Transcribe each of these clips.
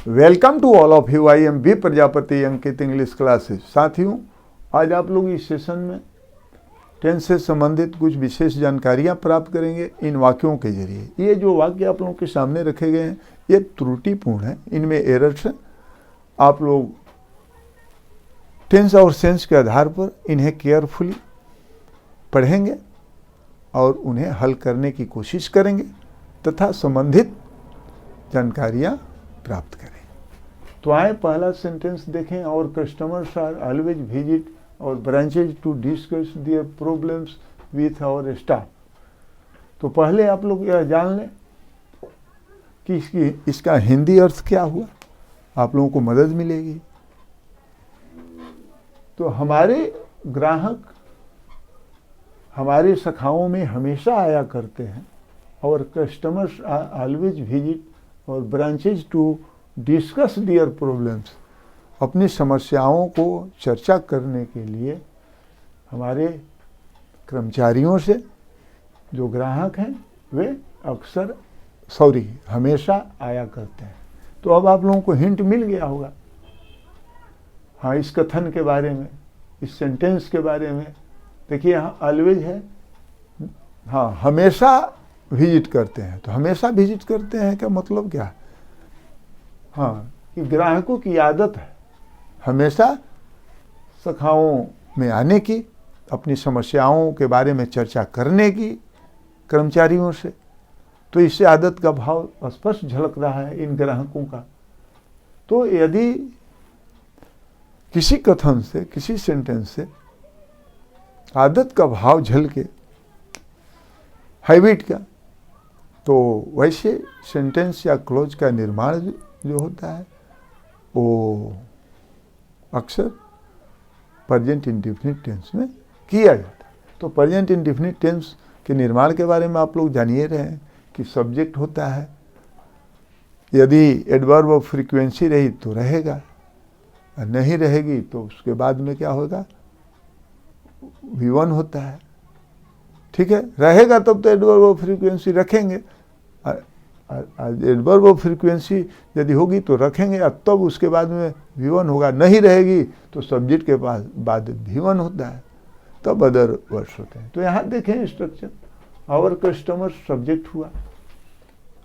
Welcome to all of you. I am B Prajapati, Ankit English classes. साथियों, आज आप लोग इस सेशन में टेंस से संबंधित कुछ विशेष जानकारियां प्राप्त करेंगे इन वाक्यों के जरिए। ये जो वाक्य आप लोगों के सामने रखे गए हैं ये त्रुटिपूर्ण है, इनमें एरर्स हैं। आप लोग टेंस और सेंस के आधार पर इन्हें केयरफुली पढ़ेंगे और उन्हें हल करने की कोशिश करेंगे तथा संबंधित जानकारियां प्राप्त करें। तो आए पहला सेंटेंस देखें। Our customers are always visit our branches to discuss their problems with our staff. तो पहले आप लोग यह जान लें कि इसका हिंदी अर्थ क्या हुआ, आप लोगों को मदद मिलेगी। तो हमारे ग्राहक हमारे शाखाओं में हमेशा आया करते हैं। Our customers are always visit our branches to discuss their problems. अपनी समस्याओं को चर्चा करने के लिए हमारे कर्मचारियों से जो ग्राहक हैं वे अक्सर हमेशा आया करते हैं। तो अब आप लोगों को हिंट मिल गया होगा, हाँ, इस कथन के बारे में, इस सेंटेंस के बारे में। देखिए यहाँ ऑलवेज है, हाँ, हमेशा विजिट करते हैं। तो हमेशा विजिट करते हैं का मतलब क्या है? हाँ, कि ग्राहकों की आदत है हमेशा शाखाओं में आने की, अपनी समस्याओं के बारे में चर्चा करने की कर्मचारियों से। तो इससे आदत का भाव स्पष्ट झलक रहा है इन ग्राहकों का। तो यदि किसी कथन से, किसी सेंटेंस से आदत का भाव झलके, हैबिट का, तो वैसे सेंटेंस या क्लोज का निर्माण जो होता है वो अक्सर प्रेजेंट इंडेफिनिट टेंस में किया जाता है। तो प्रेजेंट इंडेफिनिट टेंस के निर्माण के बारे में आप लोग जानिए रहे हैं कि सब्जेक्ट होता है, यदि एडवर्ब ऑफ फ्रीक्वेंसी रही तो रहेगा, नहीं रहेगी तो उसके बाद में क्या होगा, V1 होता है। ठीक है, रहेगा तब तो एडवर्ब ऑफ फ्रीक्वेंसी रखेंगे, एडवर्ब ऑफ फ्रीक्वेंसी यदि होगी तो रखेंगे, तब उसके बाद में V1 होगा। नहीं रहेगी तो सब्जेक्ट के पास बाद V1 होता है, तब अदर वर्ड्स होते हैं। तो यहाँ देखें स्ट्रक्चर, आवर कस्टमर सब्जेक्ट हुआ,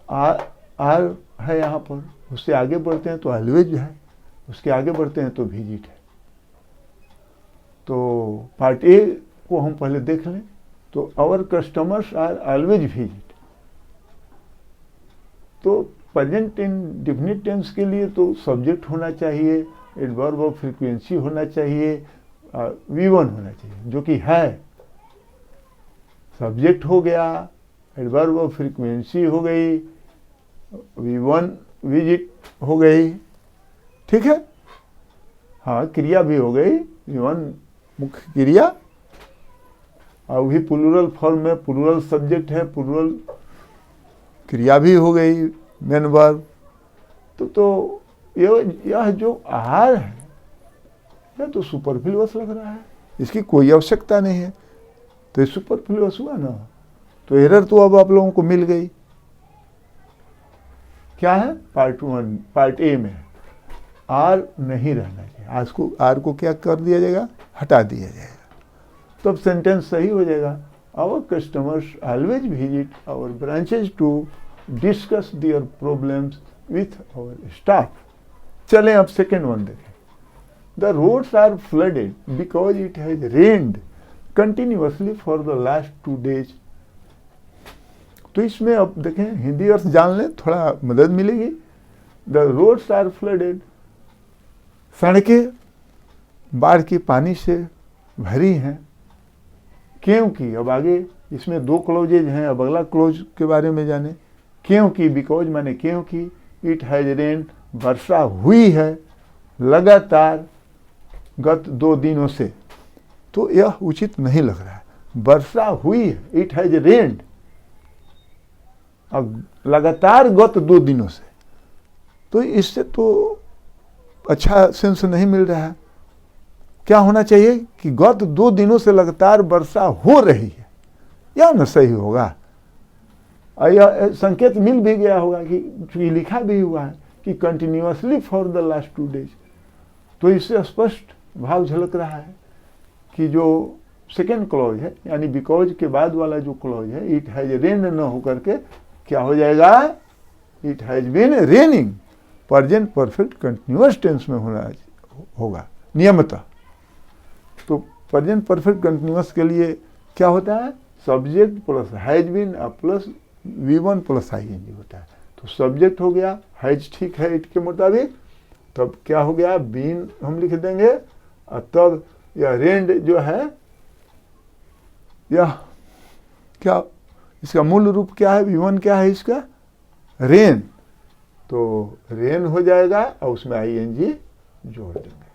आर है यहाँ पर, उससे आगे बढ़ते हैं तो ऑलवेज है, उसके आगे बढ़ते हैं तो विजिट है। तो पार्ट ए को हम पहले देख लें। तो our customers are always visit. तो प्रेजेंट इंडेफिनिट टेंस के लिए तो सब्जेक्ट होना चाहिए, एडवर्ब ऑफ फ्रीक्वेंसी होना चाहिए, V1 होना चाहिए, जो कि है। सब्जेक्ट हो गया, एडवर्ब ऑफ फ्रीक्वेंसी हो गई, V1 विजिट हो गई। ठीक है, हाँ, क्रिया भी हो गई, V1 मुख्य क्रिया, और भी प्लूरल फॉर्म में प्लूरल सब्जेक्ट है, प्लूरल क्रिया भी हो गई, मेन वर्ब। तो यह जो आहार है यह तो सुपरफ्लुअस लग रहा है, इसकी कोई आवश्यकता नहीं है, तो ये सुपरफ्लुअस हुआ ना। तो एरर तो अब आप लोगों को मिल गई। क्या है? पार्ट ए में आर नहीं रहना चाहिए, आर को क्या कर दिया जाएगा, हटा दिया जाएगा, तब सेंटेंस सही हो जाएगा। Our customers always visit our branches to discuss their problems with our staff. चलें अब सेकेंड वन देखें। The roads are flooded because it has rained continuously for the last 2 days। तो इसमें अब देखें, हिंदी अर्थ जान लें, थोड़ा मदद मिलेगी। द रोड्स आर फ्लडेड, सड़कें बाढ़ की पानी से भरी हैं। क्योंकि अब आगे इसमें 2 क्लोजेज हैं, अब अगला क्लोज के बारे में जाने। क्योंकि, बिकॉज माने क्योंकि, इट हैज रेन, वर्षा हुई है लगातार गत 2 दिनों से। तो यह उचित नहीं लग रहा है, वर्षा हुई है, इट हैज रेन्ड, अब लगातार गत 2 दिनों से, तो इससे तो अच्छा सेंस नहीं मिल रहा है। क्या होना चाहिए कि गत 2 दिनों से लगातार वर्षा हो रही है, यह न सही होगा। यह संकेत मिल भी गया होगा कि लिखा भी हुआ है कि continuously for the last 2 days। तो इससे स्पष्ट भाव झलक रहा है कि जो सेकेंड क्लॉज है, यानी बिकॉज के बाद वाला जो क्लॉज है, इट हैज रेन न होकर के क्या हो जाएगा, it has been raining. Present perfect continuous tense में होना होगा नियमतः। तो प्रेजेंट परफेक्ट कंटिन्यूअस के लिए क्या होता है, subject plus has been plus V1 plus ING होता है। तो सब्जेक्ट हो गया, हैज ठीक है इट के मुताबिक, तब क्या हो गया, बीन हम लिख देंगे, और तब यह रेंड जो है, यह क्या, इसका मूल रूप क्या है, V1 क्या है इसका, रेन। तो रेन हो जाएगा और उसमें ING जोड़ देंगे।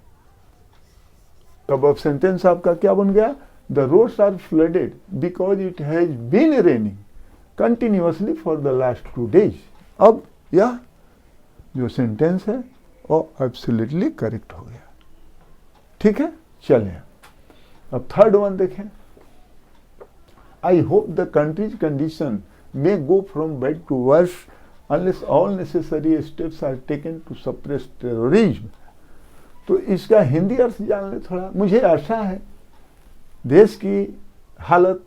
तब अब सेंटेंस आपका क्या बन गया, the roads are flooded because it has been raining continuously for the last 2 days। अब यह जो सेंटेंस है वो एब्सोल्युटली करेक्ट हो गया। ठीक है, चलिए अब थर्ड वन देखें। I hope the country's condition may go from bad to worse unless all necessary steps are taken to suppress terrorism. तो इसका हिंदी अर्थ जान ले थोड़ा। मुझे आशा है देश की हालत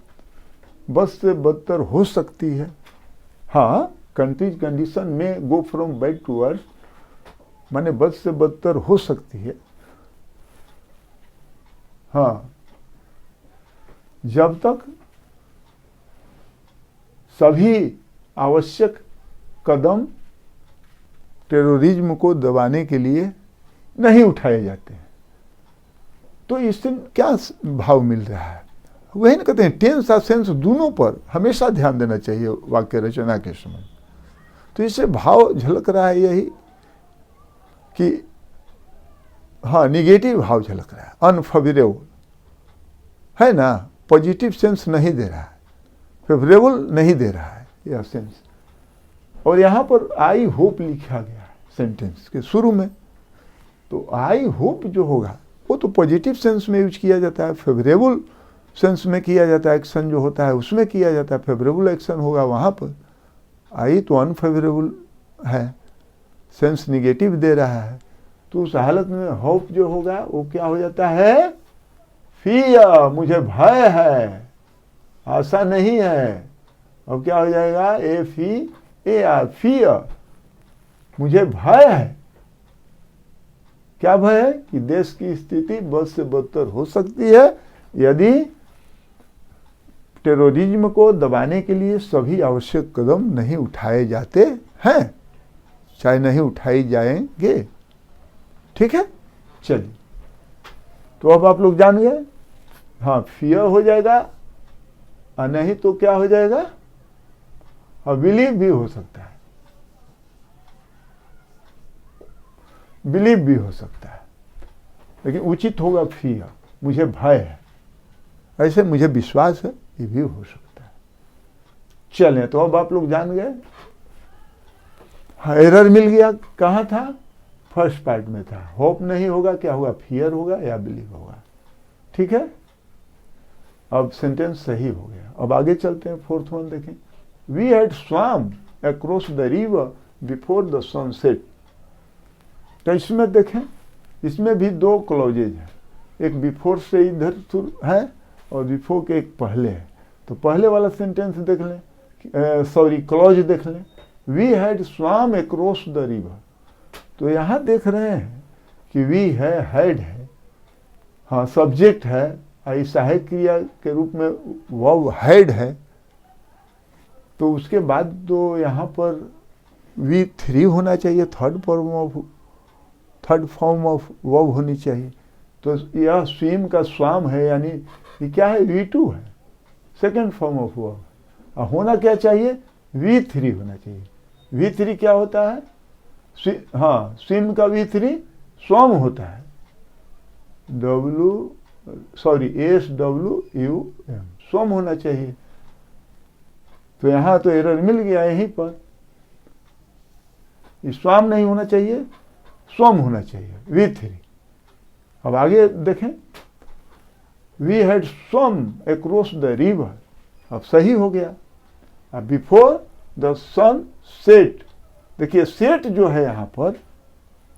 बद से बदतर हो सकती है। हाँ, country's condition may go from bad to worse, माने बद से बदतर हो सकती है। हाँ, जब तक सभी आवश्यक कदम टेररिज्म को दबाने के लिए नहीं उठाए जाते हैं। तो इससे क्या भाव मिल रहा है, वही ना कहते हैं टेंस और सेंस दोनों पर हमेशा ध्यान देना चाहिए वाक्य रचना के समय। तो इससे भाव झलक रहा है यही कि हाँ, निगेटिव भाव झलक रहा है, अनफेवरेबल है ना, पॉजिटिव सेंस नहीं दे रहा है, फेवरेबल नहीं दे रहा है यह सेंस। और यहाँ पर आई होप लिखा गया है सेंटेंस के शुरू में। तो आई होप जो होगा वो तो पॉजिटिव सेंस में यूज किया जाता है, फेवरेबल सेंस में किया जाता है, एक्शन जो होता है उसमें किया जाता है, फेवरेबल एक्शन होगा वहाँ पर। आई तो अनफेवरेबल है, सेंस निगेटिव दे रहा है। तो उस हालत में होप जो होगा वो क्या हो जाता है, फियर, मुझे भय है, आशा नहीं है। अब क्या हो जाएगा, FEAR, फियर, मुझे भय है। क्या भय है कि देश की स्थिति बद से बदतर हो सकती है यदि टेररिज्म को दबाने के लिए सभी आवश्यक कदम नहीं उठाए जाते हैं, चाहे नहीं उठाई जाएंगे। ठीक है, चलिए तो अब आप लोग जान गए। हाँ, फियर हो जाएगा और नहीं तो क्या हो जाएगा, और बिलीव भी हो सकता है, बिलीव भी हो सकता है, लेकिन उचित होगा फियर, मुझे भय है, ऐसे मुझे विश्वास है, ये भी हो सकता है। चलें, तो अब आप लोग जान गए। हाँ, एरर मिल गया, कहाँ था, फर्स्ट पार्ट में था। होप नहीं होगा, क्या होगा, फियर होगा या बिलीव होगा। ठीक है, अब सेंटेंस सही हो गया। अब आगे चलते हैं, फोर्थ वन देखें। We had swam across the river before the sunset. तो इसमें देखें, इसमें भी 2 क्लॉजेज हैं, एक बिफोर से इधर है और बिफोर के एक पहले है। तो पहले वाला सेंटेंस देख लें, सॉरी क्लॉज देख लें, we had swam across the river. तो यहाँ देख रहे हैं कि वी है, हैड है, हाँ सब्जेक्ट है, सहायक क्रिया के रूप में वर्ब हैड है। तो उसके बाद तो यहाँ पर V3 होना चाहिए, थर्ड फॉर्म ऑफ वर्ब होनी चाहिए। तो यह स्विम का स्वाम है, यानी ये क्या है, V2 है, सेकेंड फॉर्म ऑफ वर्ब। होना क्या चाहिए, V3 होना चाहिए। V3 क्या होता है, हाँ स्विम का V3 स्वम होता है, SWUM, स्वम होना चाहिए। तो यहाँ तो एरर मिल गया यहीं पर, स्वाम नहीं होना चाहिए, स्वम होना चाहिए, V3। अब आगे देखें, we had swum across the river, अब सही हो गया। अब बिफोर द सन सेट। देखिए सेट जो है यहाँ पर,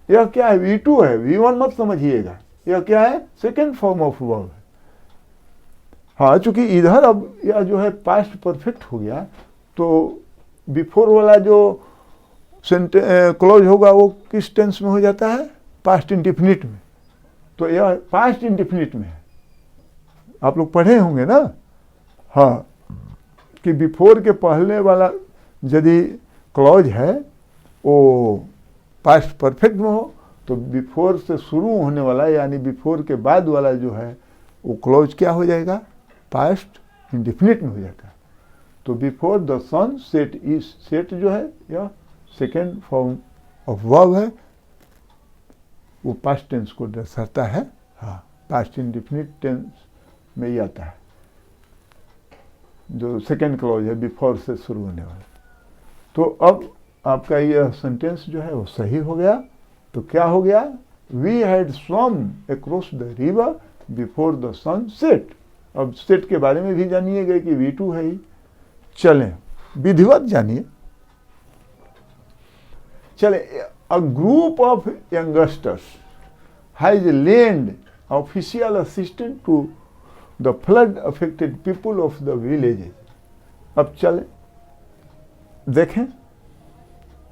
यह क्या है, V2 है, V1 मत समझिएगा। यह क्या है, सेकेंड फॉर्म ऑफ वर्ब है। हाँ, चूंकि इधर अब यह जो है पास्ट परफेक्ट हो गया, तो बिफोर वाला जो क्लॉज होगा वो किस टेंस में हो जाता है, पास्ट इंडिफिनिट में। तो यह पास्ट इंडिफिनिट में है, आप लोग पढ़े होंगे ना। हाँ, कि बिफोर के पहले वाला यदि क्लॉज है वो पास्ट परफेक्ट में हो, तो बिफोर से शुरू होने वाला यानी बिफोर के बाद वाला जो है वो क्लॉज क्या हो जाएगा, पास्ट इंडिफिनिट में हो जाता है। तो before the sun set, is set जो है यह सेकेंड फॉर्म ऑफ वर्ब है, वो पास्ट टेंस को दर्शाता है। हाँ, पास्ट इंडिफिनिट टेंस में ही आता है जो सेकेंड क्लॉज है बिफोर से शुरू होने वाला। तो अब आपका यह सेंटेंस जो है वो सही हो गया। तो क्या हो गया, we had swum across the river before the sun set. अब सेट के बारे में भी जानिएगा कि V2 है ही। चलें विधिवत जानिए। चले, a group of youngsters has lend official assistant to the flood affected people of the villages. अब चले देखें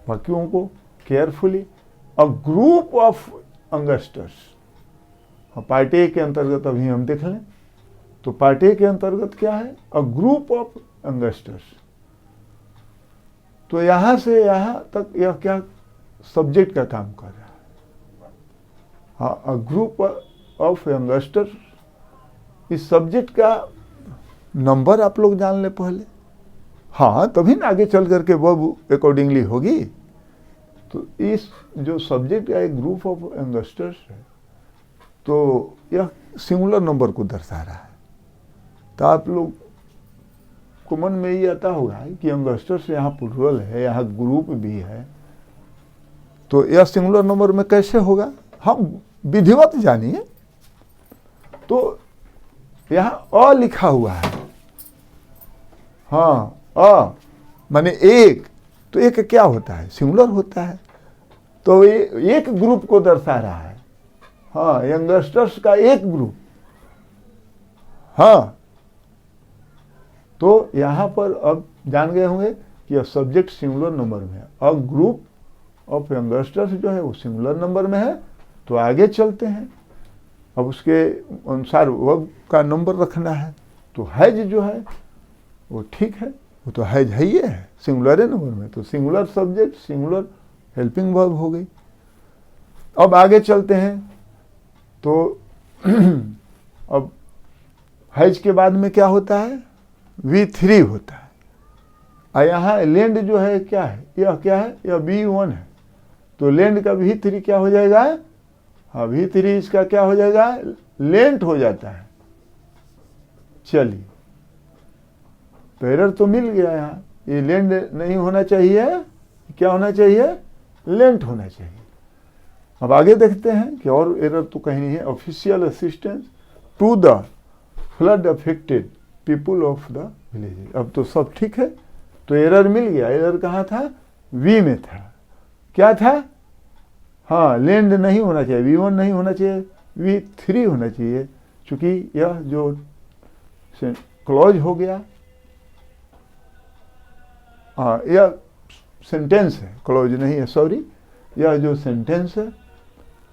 वाक्यों को carefully. A group of youngsters, part A के अंतर्गत अभी हम देख लें। तो पार्ट ए के अंतर्गत क्या है, अ ग्रुप ऑफ यंगस्टर्स। तो यहां से यहां तक यह क्या सब्जेक्ट का काम कर रहा है। हाँ, अ ग्रुप ऑफ यंगस्टर्स, इस सब्जेक्ट का नंबर आप लोग जान ले पहले। हाँ, तभी ना आगे चल करके वर्ब अकॉर्डिंगली होगी। तो इस जो सब्जेक्ट का एक ग्रुप ऑफ यंगस्टर्स है, तो यह सिंगुलर नंबर को दर्शा रहा है। तो आप लोग को मन में ये आता होगा कि यंगस्टर्स यहाँ प्लुरल है, यहाँ ग्रुप भी है, तो यह सिंगुलर नंबर में कैसे होगा, हम विधिवत जानिए। तो यहाँ अ लिखा हुआ है। हाँ, अ माने एक, तो एक क्या होता है, सिंगुलर होता है। तो ये एक ग्रुप को दर्शा रहा है। हाँ, यंगस्टर्स का एक ग्रुप। हाँ, तो यहां पर अब जान गए होंगे कि यह सब्जेक्ट सिंगुलर नंबर में है। अब ग्रुप ऑफ यंगस्टर्स जो है वो सिंगुलर नंबर में है। तो आगे चलते हैं, अब उसके अनुसार वर्ब का नंबर रखना है। तो हैज जो है वो ठीक है, वो तो हैज है ही है, सिंगुलर नंबर में। तो singular subject singular helping verb हो गई। अब आगे चलते हैं। तो अब हैज के बाद में क्या होता है, V3 होता है। और यहाँ लैंड जो है क्या है, यह क्या है, यह V1 है। तो लैंड का V3 क्या हो जाएगा, हाँ V3 इसका क्या हो जाएगा, लेंट हो जाता है। चलिए, तो एरर तो मिल गया यहाँ, ये लैंड नहीं होना चाहिए, क्या होना चाहिए, लेंट होना चाहिए। अब आगे देखते हैं कि और एरर तो कहीं नहीं है। Official assistance to the flood affected people of the village. अब तो सब ठीक है, तो एरर मिल गया। एरर कहाँ था, V में था। क्या था, हाँ लैंड नहीं होना चाहिए, V1 नहीं होना चाहिए, V3 होना चाहिए, क्योंकि यह जो क्लॉज हो गया, हाँ यह सेंटेंस है, क्लॉज नहीं है, सॉरी। यह जो सेंटेंस है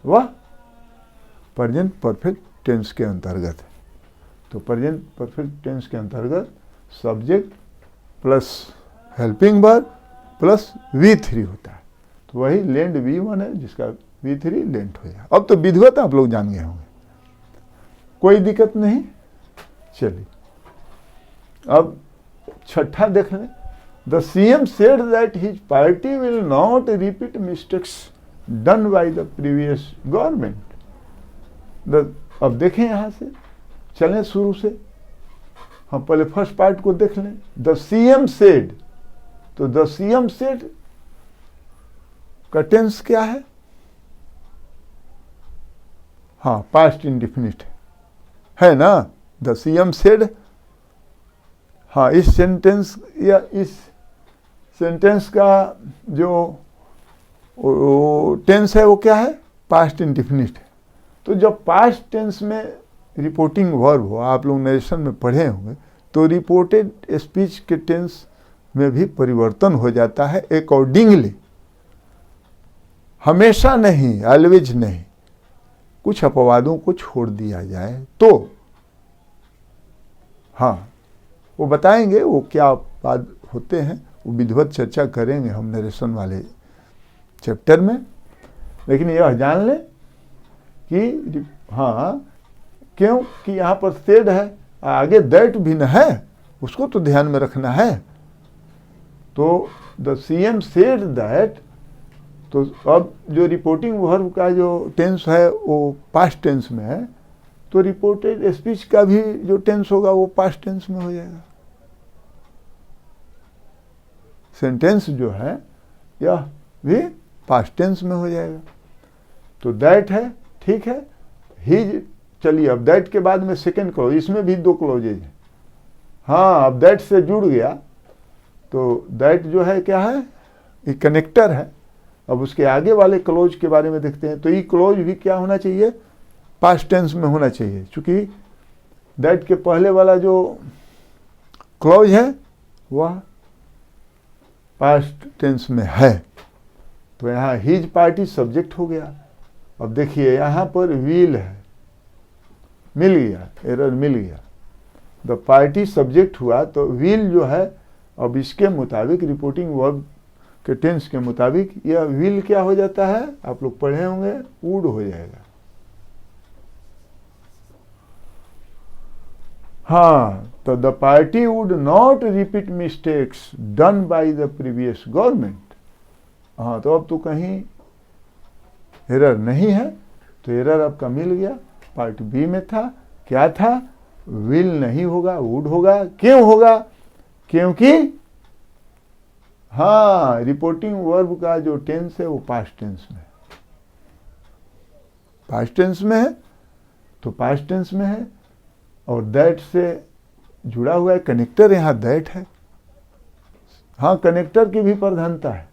वह प्रेजेंट परफेक्ट टेंस के अंतर्गत है। तो प्रेजेंट परफेक्ट टेंस के अंतर्गत subject plus helping verb plus V3 होता है। तो वही लैंड V1 है, जिसका V3 लेंट हो जाए। अब तो विधिवत आप लोग जान गए होंगे, कोई दिक्कत नहीं। चलिए अब छठा देख लें। The CM said that his party will not repeat mistakes done by the previous government. अब देखें यहाँ से, चलें शुरू से। हम पहले फर्स्ट पार्ट को देख लें। द CM said, तो द CM said का टेंस क्या है, हाँ पास्ट इंडिफिनिट है ना। द CM said, हाँ इस सेंटेंस या इस सेंटेंस का जो टेंस है वो क्या है, पास्ट इंडिफिनिट है। तो जब पास्ट टेंस में रिपोर्टिंग वर्ब हो, आप लोग नरेशन में पढ़े होंगे, तो रिपोर्टेड स्पीच के टेंस में भी परिवर्तन हो जाता है अकॉर्डिंगली। हमेशा नहीं, ऑलवेज नहीं, कुछ अपवादों को छोड़ दिया जाए तो। हाँ, वो बताएंगे वो क्या अपवाद होते हैं, वो विधिवत चर्चा करेंगे हम नरेशन वाले चैप्टर में। लेकिन यह जान लें कि हाँ, क्यों कि यहाँ पर सेड है, आगे दैट भी न है, उसको तो ध्यान में रखना है। तो द सीएम सेड दैट, तो अब जो रिपोर्टिंग वर्ब का जो टेंस है वो पास्ट टेंस में है, तो रिपोर्टेड स्पीच का भी जो टेंस होगा वो पास्ट टेंस में हो जाएगा। सेंटेंस जो है यह भी पास्ट टेंस में हो जाएगा। तो दैट है, ठीक है, ही, चलिए अब दैट के बाद में सेकेंड क्लॉज, इसमें भी दो क्लॉजेज हैं। हाँ, अब दैट से जुड़ गया तो दैट जो है क्या है, ये कनेक्टर है। अब उसके आगे वाले क्लोज के बारे में देखते हैं। तो ये क्लोज भी क्या होना चाहिए, पास्ट टेंस में होना चाहिए, क्योंकि दैट के पहले वाला जो क्लोज है वह पास्ट टेंस में है। तो यहाँ हिज पार्टी सब्जेक्ट हो गया। अब देखिए यहाँ पर विल है, मिल गया, एरर मिल गया, द पार्टी सब्जेक्ट हुआ, तो विल जो है अब इसके मुताबिक रिपोर्टिंग वर्ब के टेंस के मुताबिक यह विल क्या हो जाता है, आप लोग पढ़े होंगे, वुड हो जाएगा। हाँ, तो the party would not repeat mistakes done by the previous government. हाँ, तो अब तो कहीं एरर नहीं है, तो एरर आपका मिल गया। पार्ट बी में था, क्या था, विल नहीं होगा, वुड होगा। क्यों होगा, क्योंकि हाँ, रिपोर्टिंग वर्ब का जो टेंस है वो पास्ट टेंस में है, पास्ट टेंस में है, तो पास्ट टेंस में है। और दैट से जुड़ा हुआ है, कनेक्टर यहाँ दैट है। हाँ, कनेक्टर की भी प्रधानता है,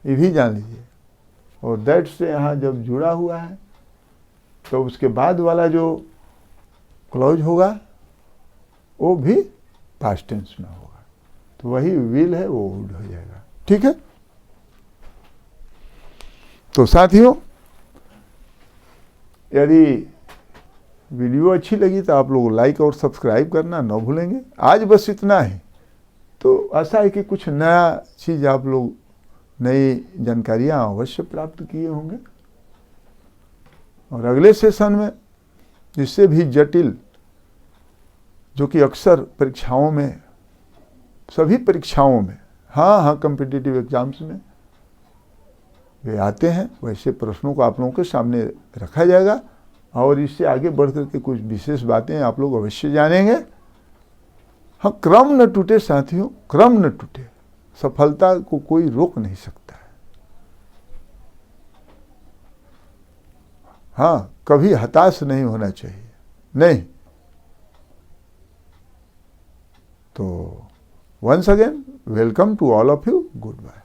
ये भी जान लीजिए। और दैट से यहाँ जब जुड़ा हुआ है तो उसके बाद वाला जो क्लॉज होगा वो भी पास्ट टेंस में होगा, तो वही विल है वो वुड हो जाएगा। ठीक है, तो साथियों, यदि वीडियो अच्छी लगी तो आप लोग लाइक और सब्सक्राइब करना न भूलेंगे। आज बस इतना ही। तो आशा है कि कुछ नया चीज़ आप लोग, नई जानकारियाँ अवश्य प्राप्त किए होंगे। और अगले सेशन में इससे भी जटिल, जो कि अक्सर परीक्षाओं में, सभी परीक्षाओं में, हाँ कॉम्पिटिटिव एग्जाम्स में वे आते हैं, वैसे प्रश्नों को आप लोगों के सामने रखा जाएगा। और इससे आगे बढ़ करके कुछ विशेष बातें आप लोग अवश्य जानेंगे। हाँ, क्रम न टूटे साथियों, क्रम न टूटे। सफलता को कोई रोक नहीं सकता है। हाँ, कभी हताश नहीं होना चाहिए, नहीं। तो once again welcome to all of you, good bye.